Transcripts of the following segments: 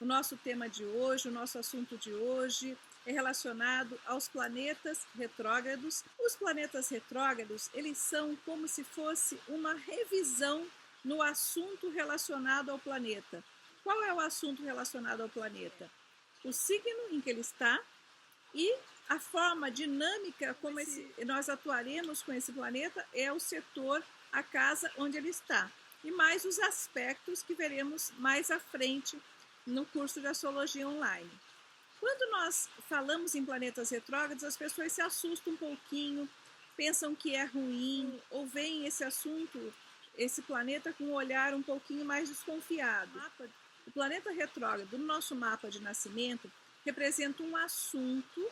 O nosso tema de hoje, o nosso assunto de hoje é relacionado aos planetas retrógrados. Os planetas retrógrados, eles são como se fosse uma revisão no assunto relacionado ao planeta. Qual é o assunto relacionado ao planeta? O signo em que ele está e a forma dinâmica como nós atuaremos com esse planeta é o setor, a casa onde ele está. E mais os aspectos que veremos mais à frente no curso de Astrologia Online. Quando nós falamos em planetas retrógrados, as pessoas se assustam um pouquinho, pensam que é ruim, ou veem esse assunto, esse planeta com um olhar um pouquinho mais desconfiado. O planeta retrógrado no nosso mapa de nascimento representa um assunto,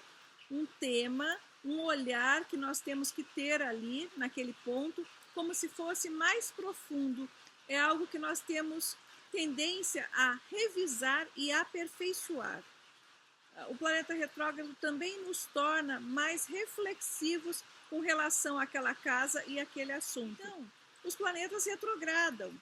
um tema, um olhar que nós temos que ter ali naquele ponto, como se fosse mais profundo. É algo que nós temos tendência a revisar e aperfeiçoar. O planeta retrógrado também nos torna mais reflexivos com relação àquela casa e àquele assunto. Então, os planetas retrogradam.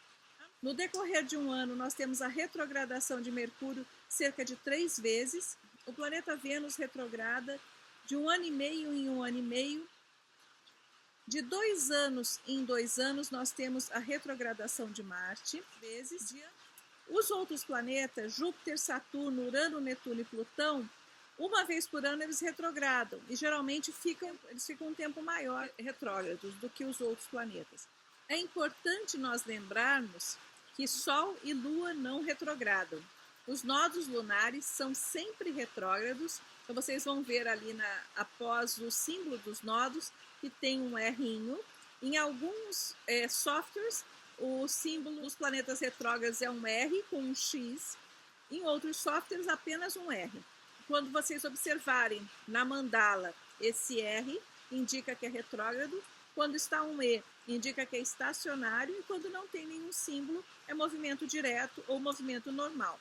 No decorrer de um ano, nós temos a retrogradação de Mercúrio cerca de 3 vezes. O planeta Vênus retrograda de 1 ano e meio em 1 ano e meio. De 2 anos em 2 anos, nós temos a retrogradação de Marte. Os outros planetas, Júpiter, Saturno, Urano, Netuno e Plutão, uma vez por ano eles retrogradam e geralmente eles ficam um tempo maior retrógrados do que os outros planetas. É importante nós lembrarmos que Sol e Lua não retrogradam. Os nodos lunares são sempre retrógrados, então vocês vão ver ali após o símbolo dos nodos que tem um R'inho. Em alguns softwares, o símbolo dos planetas retrógrados é um R com um X, em outros softwares apenas um R. Quando vocês observarem na mandala esse R, indica que é retrógrado, quando está um E, indica que é estacionário, e quando não tem nenhum símbolo, é movimento direto ou movimento normal.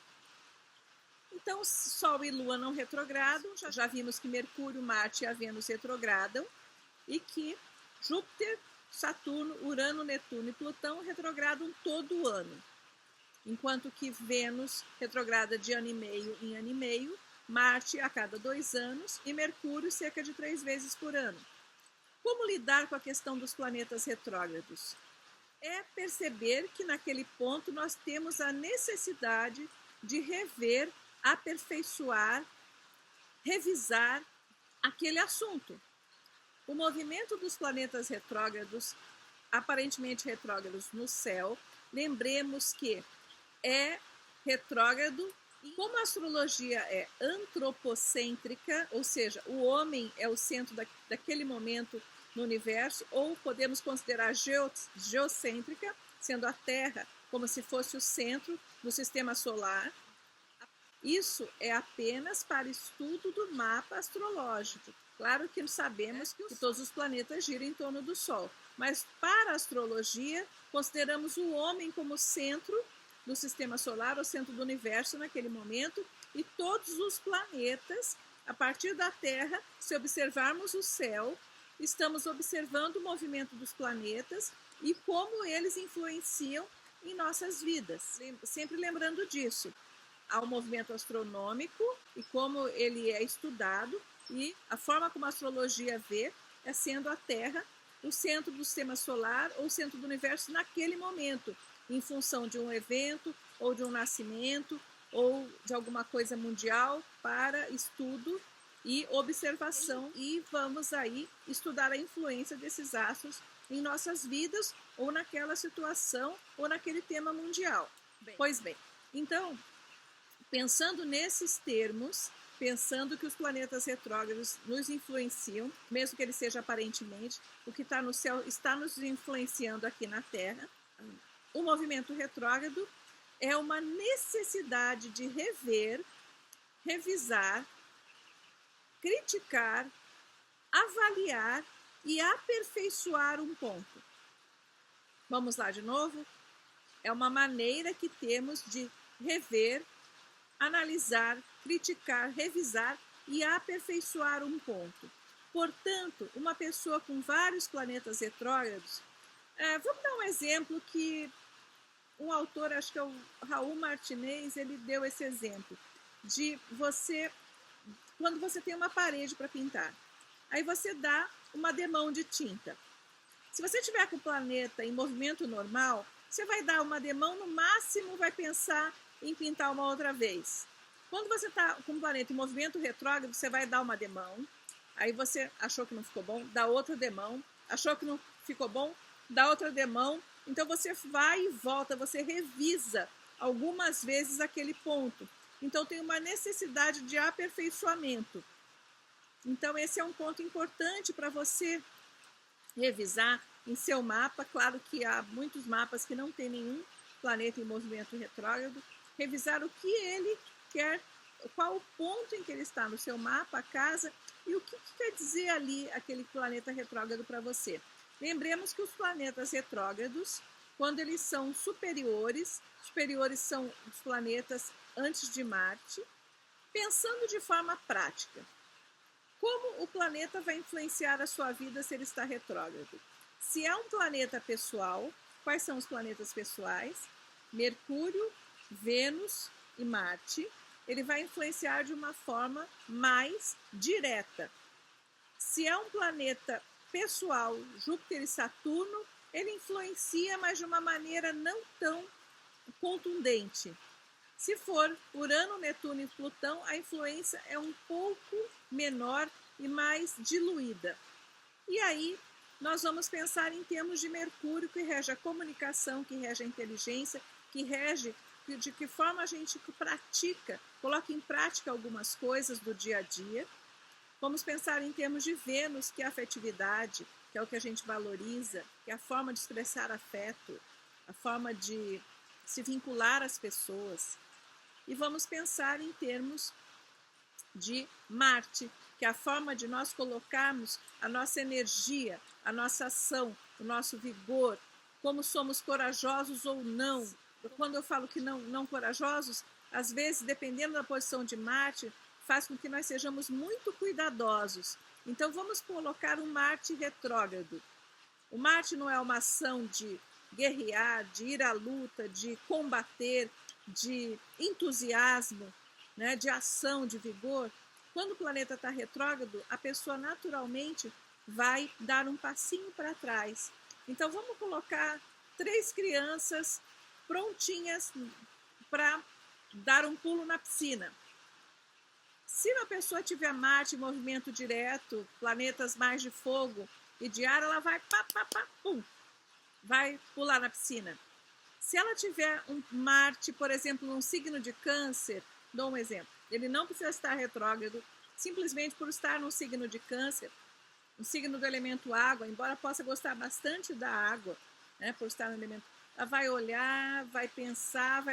Então, Sol e Lua não retrogradam, já vimos que Mercúrio, Marte e a Vênus retrogradam, e que Júpiter, Saturno, Urano, Netuno e Plutão retrogradam todo o ano, enquanto que Vênus retrograda de ano e meio em ano e meio, Marte a cada 2 anos e Mercúrio cerca de 3 vezes por ano. Como lidar com a questão dos planetas retrógrados? É perceber que naquele ponto nós temos a necessidade de rever, aperfeiçoar, revisar aquele assunto. O movimento dos planetas retrógrados, aparentemente retrógrados no céu, lembremos que é retrógrado. Como a astrologia é antropocêntrica, ou seja, o homem é o centro daquele momento no universo, ou podemos considerar geocêntrica, sendo a Terra como se fosse o centro do sistema solar. Isso é apenas para estudo do mapa astrológico. Claro que sabemos que todos os planetas giram em torno do Sol, mas para a astrologia, consideramos o homem como centro do sistema solar, o centro do universo naquele momento, e todos os planetas, a partir da Terra, se observarmos o céu, estamos observando o movimento dos planetas e como eles influenciam em nossas vidas. Sempre lembrando disso. Há o movimento astronômico e como ele é estudado, e a forma como a astrologia vê é sendo a Terra o centro do sistema solar ou o centro do universo naquele momento, em função de um evento ou de um nascimento ou de alguma coisa mundial para estudo e observação, e vamos aí estudar a influência desses astros em nossas vidas ou naquela situação ou naquele tema mundial. Pois bem, então, pensando nesses termos, pensando que os planetas retrógrados nos influenciam, mesmo que ele seja aparentemente, o que está no céu está nos influenciando aqui na Terra. O movimento retrógrado é uma necessidade de rever, revisar, criticar, avaliar e aperfeiçoar um ponto. Vamos lá de novo? É uma maneira que temos de rever, analisar, criticar, revisar e aperfeiçoar um ponto. Portanto, uma pessoa com vários planetas retrógrados, vamos dar um exemplo que um autor, acho que é o Raul Martinez, ele deu esse exemplo de você, quando você tem uma parede para pintar, aí você dá uma demão de tinta. Se você tiver com o planeta em movimento normal, você vai dar uma demão, no máximo vai pensar em pintar uma outra vez. Quando você está com o planeta em movimento retrógrado, você vai dar uma demão, aí você achou que não ficou bom, dá outra demão, achou que não ficou bom, dá outra demão. Então você vai e volta, você revisa algumas vezes aquele ponto. Então tem uma necessidade de aperfeiçoamento. Então esse é um ponto importante para você revisar em seu mapa. Claro que há muitos mapas que não tem nenhum planeta em movimento retrógrado. Revisar o que ele quer, qual o ponto em que ele está no seu mapa, a casa, e o que quer dizer ali aquele planeta retrógrado para você. Lembremos que os planetas retrógrados, quando eles são superiores são os planetas antes de Marte, pensando de forma prática. Como o planeta vai influenciar a sua vida se ele está retrógrado? Se é um planeta pessoal, quais são os planetas pessoais? Mercúrio, Vênus e Marte. Ele vai influenciar de uma forma mais direta. Se é um planeta pessoal, Júpiter e Saturno, ele influencia, mas de uma maneira não tão contundente. Se for Urano, Netuno e Plutão, a influência é um pouco menor e mais diluída. E aí nós vamos pensar em termos de Mercúrio, que rege a comunicação, que rege a inteligência, que rege de que forma a gente pratica, coloca em prática algumas coisas do dia a dia. Vamos pensar em termos de Vênus, que é a afetividade, que é o que a gente valoriza, que é a forma de expressar afeto, a forma de se vincular às pessoas. E vamos pensar em termos de Marte, que é a forma de nós colocarmos a nossa energia, a nossa ação, o nosso vigor, como somos corajosos ou não. Quando eu falo que não corajosos, às vezes, dependendo da posição de Marte, faz com que nós sejamos muito cuidadosos. Então, vamos colocar um Marte retrógrado. O Marte não é uma ação de guerrear, de ir à luta, de combater, de entusiasmo, né, de ação, de vigor. Quando o planeta está retrógrado, a pessoa naturalmente vai dar um passinho para trás. Então, vamos colocar 3 crianças prontinhas para dar um pulo na piscina. Se a pessoa tiver Marte em movimento direto, planetas mais de fogo e de ar, ela vai pum, vai pular na piscina. Se ela tiver um Marte, por exemplo, num signo de Câncer, dou um exemplo, ele não precisa estar retrógrado, simplesmente por estar num signo de Câncer, um signo do elemento água, embora possa gostar bastante da água, né, por estar no elemento, ela vai olhar, vai pensar,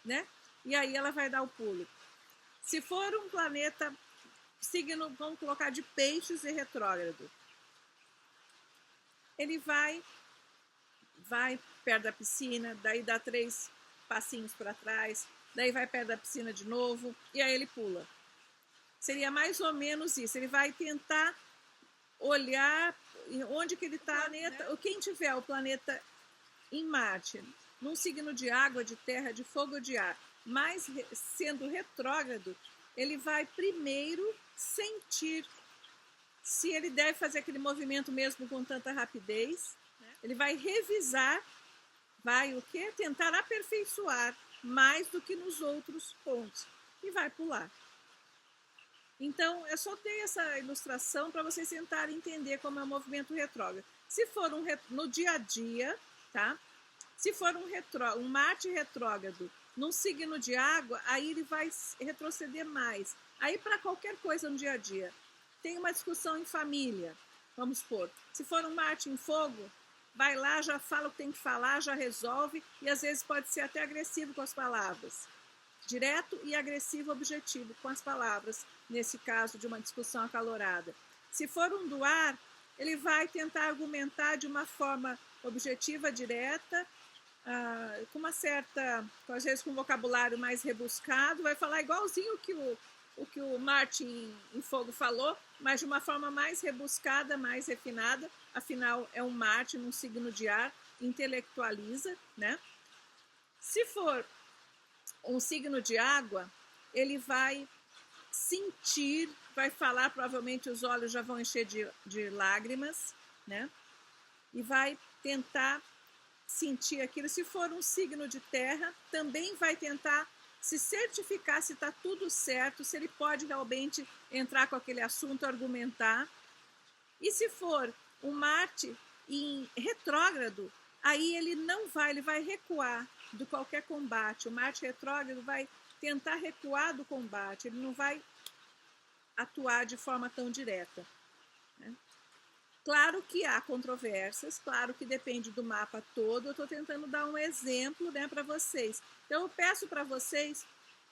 né, e aí ela vai dar o pulo. Se for um planeta, signo, vamos colocar de Peixes e retrógrado, ele vai perto da piscina, daí dá 3 passinhos para trás, daí vai perto da piscina de novo, e aí ele pula. Seria mais ou menos isso. Ele vai tentar olhar onde que ele está. Quem tiver o planeta em Marte, num signo de água, de terra, de fogo ou de ar, mas sendo retrógrado, ele vai primeiro sentir se ele deve fazer aquele movimento mesmo com tanta rapidez. Ele vai revisar, vai o quê? Tentar aperfeiçoar mais do que nos outros pontos. E vai pular. Então, eu só dei essa ilustração para vocês tentarem entender como é o movimento retrógrado. Se for no dia a dia, tá? Se for um Marte retrógrado num signo de água, aí ele vai retroceder mais. Aí, para qualquer coisa no dia a dia, tem uma discussão em família, vamos supor. Se for um Marte em fogo, vai lá, já fala o que tem que falar, já resolve, e às vezes pode ser até agressivo com as palavras. Direto e agressivo objetivo com as palavras, nesse caso de uma discussão acalorada. Se for um do ar, ele vai tentar argumentar de uma forma objetiva, direta, com uma certa, às vezes com um vocabulário mais rebuscado, vai falar igualzinho o que o Marte em fogo falou, mas de uma forma mais rebuscada, mais refinada. Afinal, é um Marte num signo de ar, intelectualiza, né? Se for um signo de água, ele vai sentir, vai falar, provavelmente os olhos já vão encher de lágrimas, né? E vai tentar sentir aquilo. Se for um signo de terra, também vai tentar se certificar se está tudo certo, se ele pode realmente entrar com aquele assunto, argumentar. E se for um Marte em retrógrado, aí ele não vai, ele vai recuar de qualquer combate. O Marte retrógrado vai tentar recuar do combate, ele não vai atuar de forma tão direta, né? Claro que há controvérsias, claro que depende do mapa todo. Eu estou tentando dar um exemplo, né, para vocês. Então eu peço para vocês,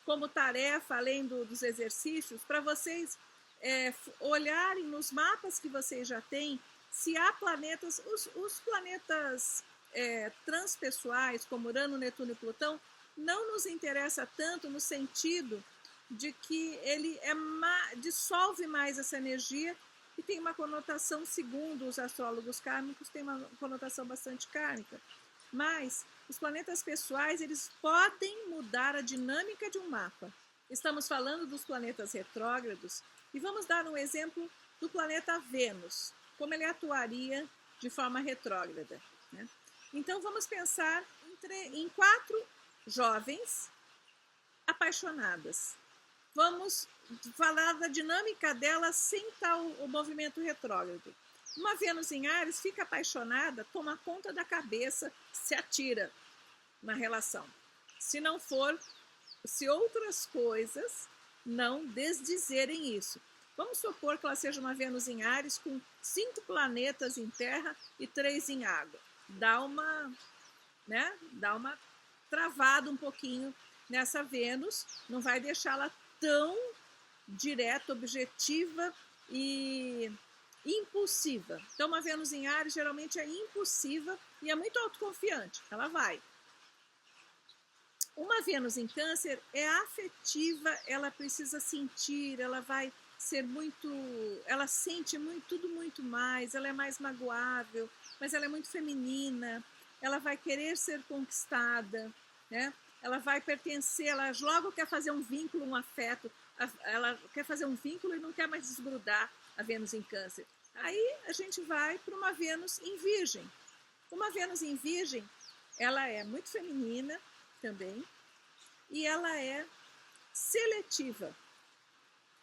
como tarefa, além dos exercícios, para vocês olharem nos mapas que vocês já têm, se há planetas, os planetas transpessoais, como Urano, Netuno e Plutão, não nos interessa tanto no sentido de que ele dissolve mais essa energia e tem uma conotação, segundo os astrólogos kármicos, tem uma conotação bastante kármica. Mas os planetas pessoais, eles podem mudar a dinâmica de um mapa. Estamos falando dos planetas retrógrados e vamos dar um exemplo do planeta Vênus, como ele atuaria de forma retrógrada, né? Então vamos pensar em 4 jovens apaixonadas. Vamos falar da dinâmica dela sem estar o movimento retrógrado. Uma Vênus em Áries fica apaixonada, toma conta da cabeça, se atira na relação. Se outras coisas não desdizerem isso. Vamos supor que ela seja uma Vênus em Áries com 5 planetas em terra e 3 em água. Dá uma travada um pouquinho nessa Vênus, não vai deixá-la tão direta, objetiva e impulsiva. Então, uma Vênus em Áries geralmente é impulsiva e é muito autoconfiante. Ela vai. Uma Vênus em Câncer é afetiva, ela precisa sentir, ela vai ser ela sente tudo muito mais, ela é mais magoável, mas ela é muito feminina, ela vai querer ser conquistada, né? Ela vai pertencer, ela logo quer fazer um vínculo, um afeto, ela quer fazer um vínculo e não quer mais desgrudar a Vênus em Câncer. Aí a gente vai para uma Vênus em Virgem. Uma Vênus em Virgem, ela é muito feminina também e ela é seletiva.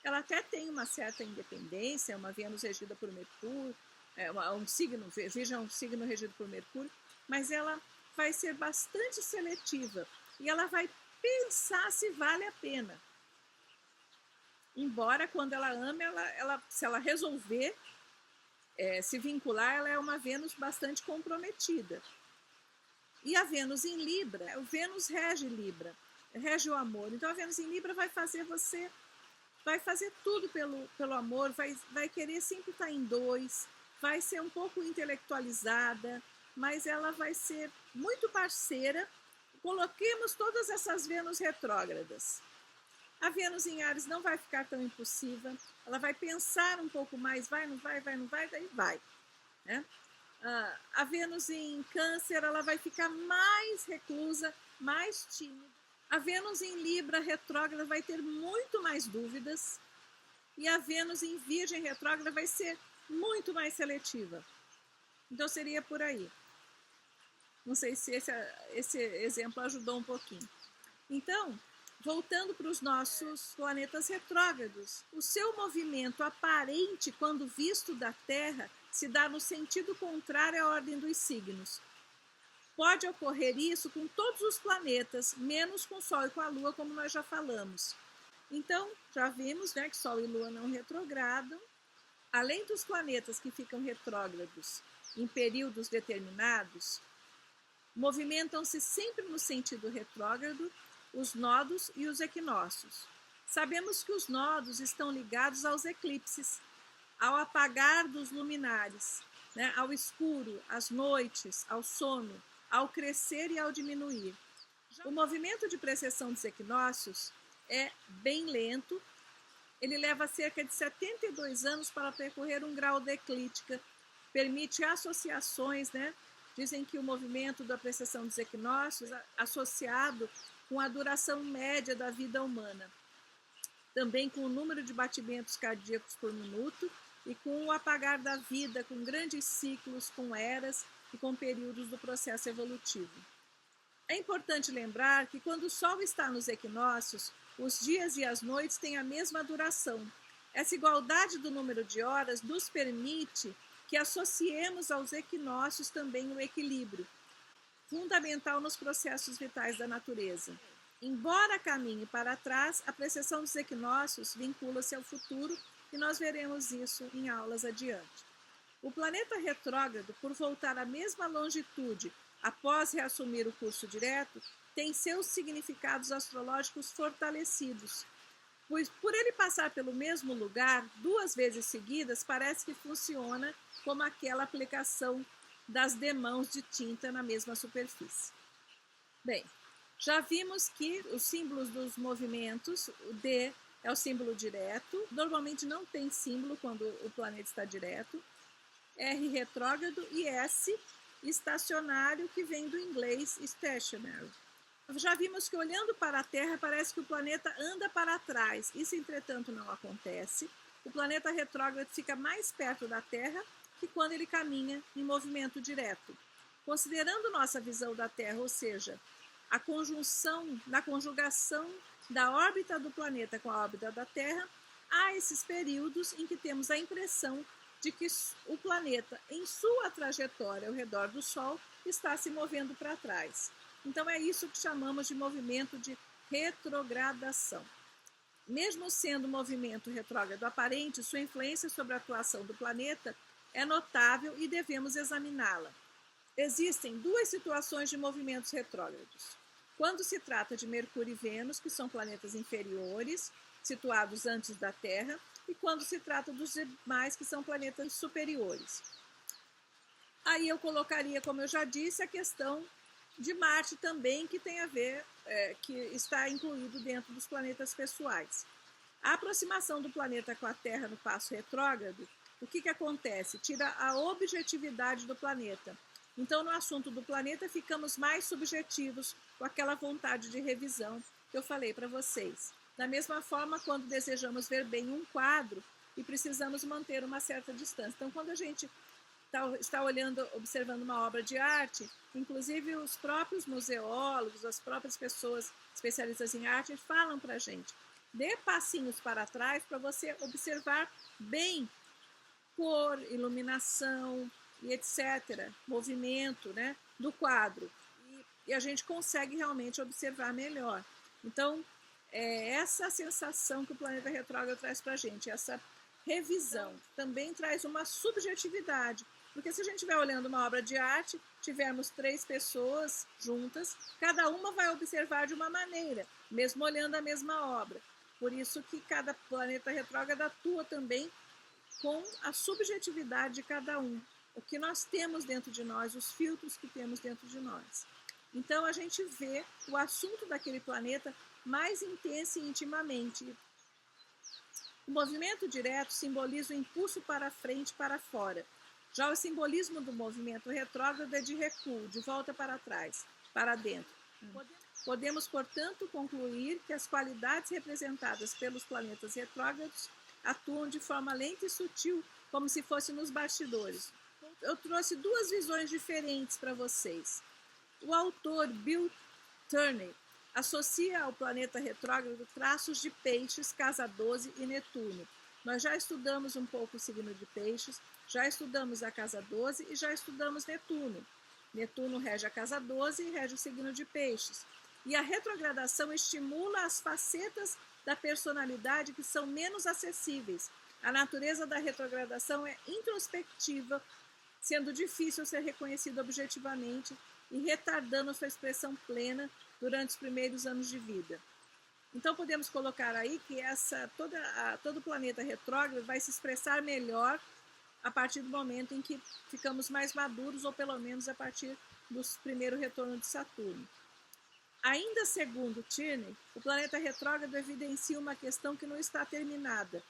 Ela até tem uma certa independência, é uma Vênus regida por Mercúrio, Virgem é um signo regido por Mercúrio, mas ela vai ser bastante seletiva. E ela vai pensar se vale a pena. Embora quando ela ama, se ela resolver se vincular, ela é uma Vênus bastante comprometida. E a Vênus em Libra, o Vênus rege Libra, rege o amor. Então a Vênus em Libra vai fazer tudo pelo amor, vai querer sempre estar em 2, vai ser um pouco intelectualizada, mas ela vai ser muito parceira. Coloquemos todas essas Vênus retrógradas. A Vênus em Áries não vai ficar tão impulsiva, ela vai pensar um pouco mais, vai, não vai, daí vai, né? A Vênus em Câncer, ela vai ficar mais reclusa, mais tímida. A Vênus em Libra retrógrada vai ter muito mais dúvidas e a Vênus em Virgem retrógrada vai ser muito mais seletiva. Então seria por aí. Não sei se esse exemplo ajudou um pouquinho. Então, voltando para os nossos planetas retrógrados, o seu movimento aparente, quando visto da Terra, se dá no sentido contrário à ordem dos signos. Pode ocorrer isso com todos os planetas, menos com o Sol e com a Lua, como nós já falamos. Então, já vimos, né, que Sol e Lua não retrogradam. Além dos planetas que ficam retrógrados em períodos determinados, movimentam-se sempre no sentido retrógrado os nodos e os equinócios. Sabemos que os nodos estão ligados aos eclipses, ao apagar dos luminares, né, ao escuro, às noites, ao sono, ao crescer e ao diminuir. O movimento de precessão dos equinócios é bem lento, ele leva cerca de 72 anos para percorrer um grau da eclíptica, permite associações, né, Dizem que o movimento da precessão dos equinócios é associado com a duração média da vida humana, também com o número de batimentos cardíacos por minuto e com o apagar da vida, com grandes ciclos, com eras e com períodos do processo evolutivo. É importante lembrar que quando o Sol está nos equinócios, os dias e as noites têm a mesma duração. Essa igualdade do número de horas nos permite que associemos aos equinócios também o equilíbrio, fundamental nos processos vitais da natureza. Embora caminhe para trás, a precessão dos equinócios vincula-se ao futuro e nós veremos isso em aulas adiante. O planeta retrógrado, por voltar à mesma longitude após reassumir o curso direto, tem seus significados astrológicos fortalecidos, pois por ele passar pelo mesmo lugar 2 vezes seguidas, parece que funciona como aquela aplicação das demãos de tinta na mesma superfície. Bem, já vimos que os símbolos dos movimentos, o D é o símbolo direto, normalmente não tem símbolo quando o planeta está direto, R retrógrado e S estacionário, que vem do inglês stationary. Já vimos que olhando para a Terra parece que o planeta anda para trás, isso entretanto não acontece. O planeta retrógrado fica mais perto da Terra que quando ele caminha em movimento direto. Considerando nossa visão da Terra, ou seja, a conjugação da órbita do planeta com a órbita da Terra, há esses períodos em que temos a impressão de que o planeta, em sua trajetória ao redor do Sol, está se movendo para trás. Então é isso que chamamos de movimento de retrogradação. Mesmo sendo um movimento retrógrado aparente, sua influência sobre a atuação do planeta é notável e devemos examiná-la. Existem 2 situações de movimentos retrógrados. Quando se trata de Mercúrio e Vênus, que são planetas inferiores, situados antes da Terra, e quando se trata dos demais, que são planetas superiores. Aí eu colocaria, como eu já disse, a questão de Marte também, que tem a ver, que está incluído dentro dos planetas pessoais. A aproximação do planeta com a Terra no passo retrógrado, o que acontece? Tira a objetividade do planeta. Então, no assunto do planeta, ficamos mais subjetivos, com aquela vontade de revisão que eu falei para vocês. Da mesma forma, quando desejamos ver bem um quadro e precisamos manter uma certa distância. Então, quando a gente está olhando, observando uma obra de arte, inclusive os próprios museólogos, as próprias pessoas especialistas em arte falam para a gente, dê passinhos para trás para você observar bem cor, iluminação e etc., movimento, né, do quadro. E a gente consegue realmente observar melhor. Então, essa sensação que o planeta retrógrado traz para a gente, essa revisão, também traz uma subjetividade, porque se a gente estiver olhando uma obra de arte, tivermos 3 pessoas juntas, cada uma vai observar de uma maneira, mesmo olhando a mesma obra. Por isso que cada planeta retrógrado atua também com a subjetividade de cada um, o que nós temos dentro de nós, os filtros que temos dentro de nós. Então a gente vê o assunto daquele planeta mais intenso e intimamente. O movimento direto simboliza o impulso para frente e para fora. Já o simbolismo do movimento retrógrado é de recuo, de volta para trás, para dentro. Podemos, portanto, concluir que as qualidades representadas pelos planetas retrógrados atuam de forma lenta e sutil, como se fosse nos bastidores. Eu trouxe 2 visões diferentes para vocês. O autor Bill Turner associa ao planeta retrógrado traços de Peixes, Casa 12 e Netuno. Nós já estudamos um pouco o signo de Peixes, já estudamos a Casa 12 e já estudamos Netuno. Netuno rege a Casa 12 e rege o signo de Peixes. E a retrogradação estimula as facetas da personalidade que são menos acessíveis. A natureza da retrogradação é introspectiva, sendo difícil ser reconhecida objetivamente e retardando sua expressão plena durante os primeiros anos de vida. Então podemos colocar aí que todo o planeta retrógrado vai se expressar melhor a partir do momento em que ficamos mais maduros, ou pelo menos a partir do primeiro retorno de Saturno. Ainda segundo Tierney, o planeta retrógrado evidencia uma questão que não está terminada.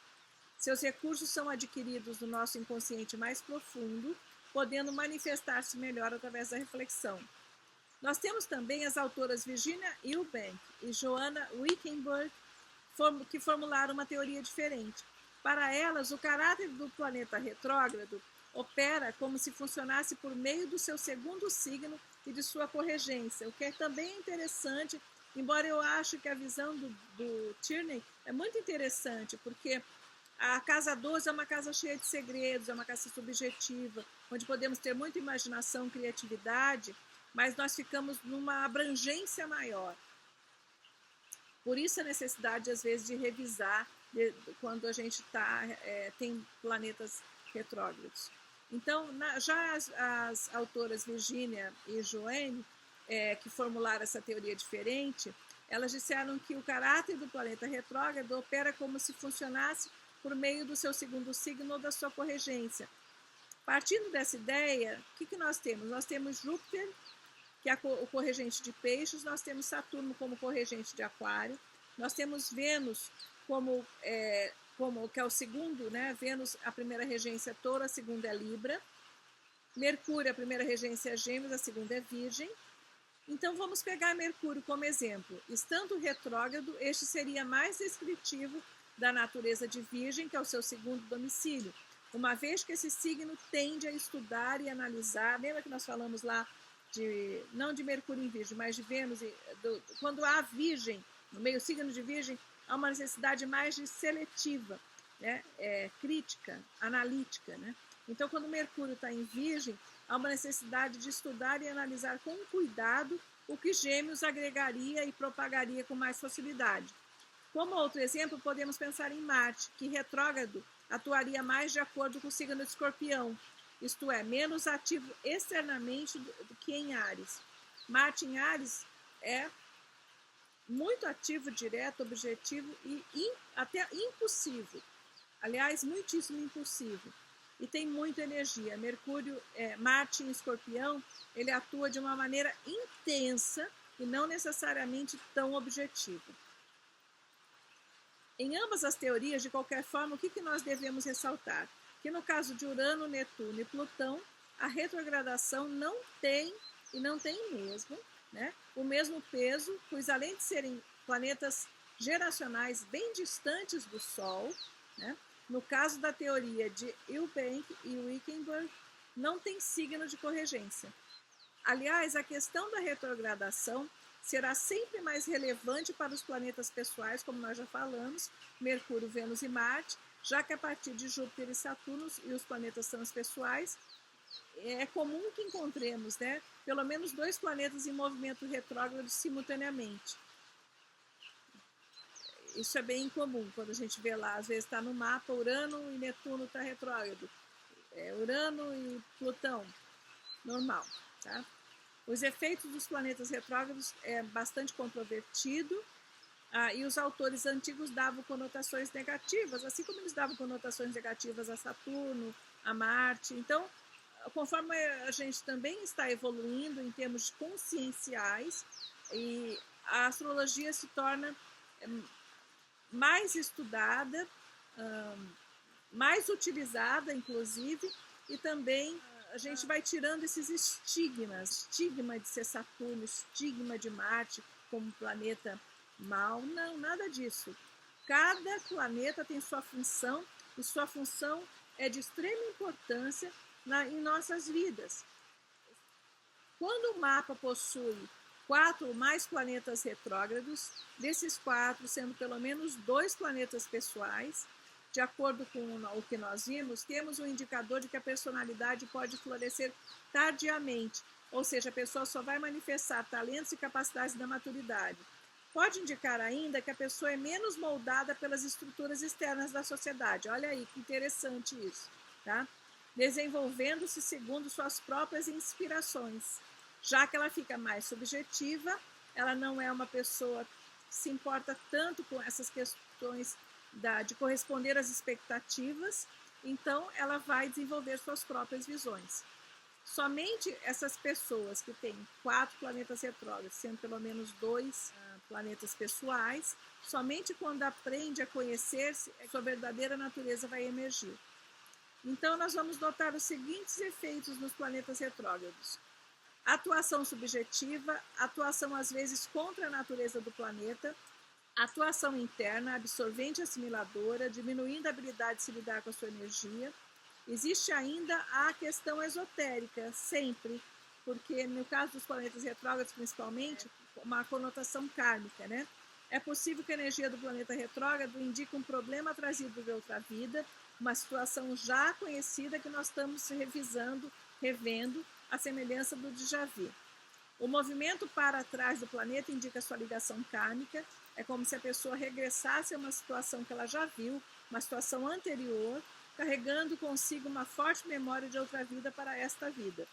Seus recursos são adquiridos do nosso inconsciente mais profundo, podendo manifestar-se melhor através da reflexão. Nós temos também as autoras Virginia Eubank e Joanna Wickenburg, que formularam uma teoria diferente. Para elas, o caráter do planeta retrógrado opera como se funcionasse por meio do seu segundo signo e de sua corregência, o que é também interessante, embora eu acho que a visão do Tierney é muito interessante, porque a casa 12 é uma casa cheia de segredos, é uma casa subjetiva, onde podemos ter muita imaginação, criatividade, mas nós ficamos numa abrangência maior. Por isso a necessidade, às vezes, de revisar quando a gente tem planetas retrógrados. Então, já as autoras Virginia e Joanne, que formularam essa teoria diferente, elas disseram que o caráter do planeta retrógrado opera como se funcionasse por meio do seu segundo signo ou da sua corregência. Partindo dessa ideia, o que nós temos? Nós temos Júpiter, que é o corregente de Peixes, nós temos Saturno como corregente de Aquário, nós temos Vênus que é o segundo, né? Vênus, a primeira regência é Touro, a segunda é Libra, Mercúrio, a primeira regência é Gêmeos, a segunda é Virgem. Então vamos pegar Mercúrio como exemplo. Estando retrógrado, este seria mais descritivo da natureza de Virgem, que é o seu segundo domicílio, uma vez que esse signo tende a estudar e analisar. Lembra que nós falamos lá não de Mercúrio em Virgem, mas de Vênus, quando há Virgem, no meio signo de Virgem, há uma necessidade mais de seletiva, né? Crítica, analítica. Né? Então, quando Mercúrio está em Virgem, há uma necessidade de estudar e analisar com cuidado o que Gêmeos agregaria e propagaria com mais facilidade. Como outro exemplo, podemos pensar em Marte, que retrógrado atuaria mais de acordo com o signo de Escorpião, isto é, menos ativo externamente do que em Áries. Marte em Áries é muito ativo, direto, objetivo e até impulsivo. Aliás, muitíssimo impulsivo. E tem muita energia. Marte em Escorpião, ele atua de uma maneira intensa e não necessariamente tão objetiva. Em ambas as teorias, de qualquer forma, o que nós devemos ressaltar? Que no caso de Urano, Netuno e Plutão, a retrogradação não tem, e não tem mesmo, né, o mesmo peso, pois além de serem planetas geracionais bem distantes do Sol, né, no caso da teoria de Eubank e Wickenburg, não tem signo de corregência. Aliás, a questão da retrogradação será sempre mais relevante para os planetas pessoais, como nós já falamos, Mercúrio, Vênus e Marte, já que a partir de Júpiter e Saturno e os planetas transpessoais, é comum que encontremos, né, pelo menos 2 planetas em movimento retrógrado simultaneamente. Isso é bem incomum, quando a gente vê lá, às vezes está no mapa, Urano e Netuno está retrógrado, Urano e Plutão, normal, tá? Os efeitos dos planetas retrógrados é bastante controvertido, e os autores antigos davam conotações negativas, assim como eles davam conotações negativas a Saturno, a Marte. Então, conforme a gente também está evoluindo em termos conscienciais, e a astrologia se torna mais estudada, mais utilizada, inclusive, e também a gente vai tirando esses estigmas, estigma de ser Saturno, estigma de Marte como planeta mau. Não, nada disso. Cada planeta tem sua função, e sua função é de extrema importância em nossas vidas. Quando o mapa possui 4 ou mais planetas retrógrados, desses 4 sendo pelo menos 2 planetas pessoais, de acordo com o que nós vimos, temos um indicador de que a personalidade pode florescer tardiamente, ou seja, a pessoa só vai manifestar talentos e capacidades da maturidade. Pode indicar ainda que a pessoa é menos moldada pelas estruturas externas da sociedade. Olha aí que interessante isso, tá? Desenvolvendo-se segundo suas próprias inspirações. Já que ela fica mais subjetiva, ela não é uma pessoa que se importa tanto com essas questões de corresponder às expectativas, então ela vai desenvolver suas próprias visões. Somente essas pessoas que têm 4 planetas retrógrados, sendo pelo menos 2 planetas pessoais, somente quando aprende a conhecer-se, sua verdadeira natureza vai emergir. Então, nós vamos notar os seguintes efeitos nos planetas retrógrados. Atuação subjetiva, atuação às vezes contra a natureza do planeta, atuação interna, absorvente e assimiladora, diminuindo a habilidade de se lidar com a sua energia. Existe ainda a questão esotérica, sempre, porque no caso dos planetas retrógrados principalmente, uma conotação kármica, né? É possível que a energia do planeta retrógrado indique um problema trazido de outra vida, uma situação já conhecida que nós estamos revisando, revendo, a semelhança do déjà vu. O movimento para trás do planeta indica sua ligação kármica, é como se a pessoa regressasse a uma situação que ela já viu, uma situação anterior, carregando consigo uma forte memória de outra vida para esta vida.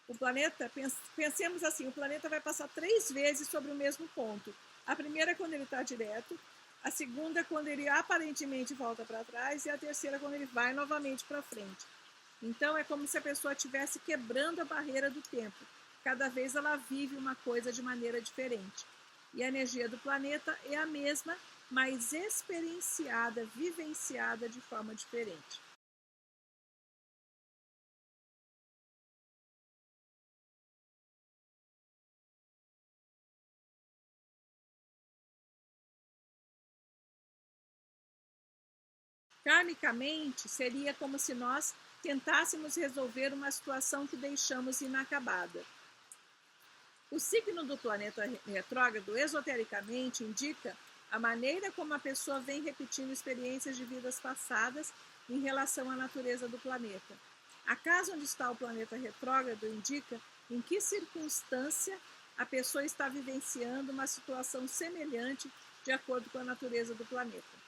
O planeta, pensemos assim, o planeta vai passar 3 vezes sobre o mesmo ponto. A primeira é quando ele está direto, a segunda é quando ele aparentemente volta para trás e a terceira é quando ele vai novamente para frente. Então é como se a pessoa estivesse quebrando a barreira do tempo. Cada vez ela vive uma coisa de maneira diferente. E a energia do planeta é a mesma, mas experienciada, vivenciada de forma diferente. Karmicamente, seria como se nós tentássemos resolver uma situação que deixamos inacabada. O signo do planeta retrógrado, esotericamente, indica a maneira como a pessoa vem repetindo experiências de vidas passadas em relação à natureza do planeta. A casa onde está o planeta retrógrado indica em que circunstância a pessoa está vivenciando uma situação semelhante de acordo com a natureza do planeta.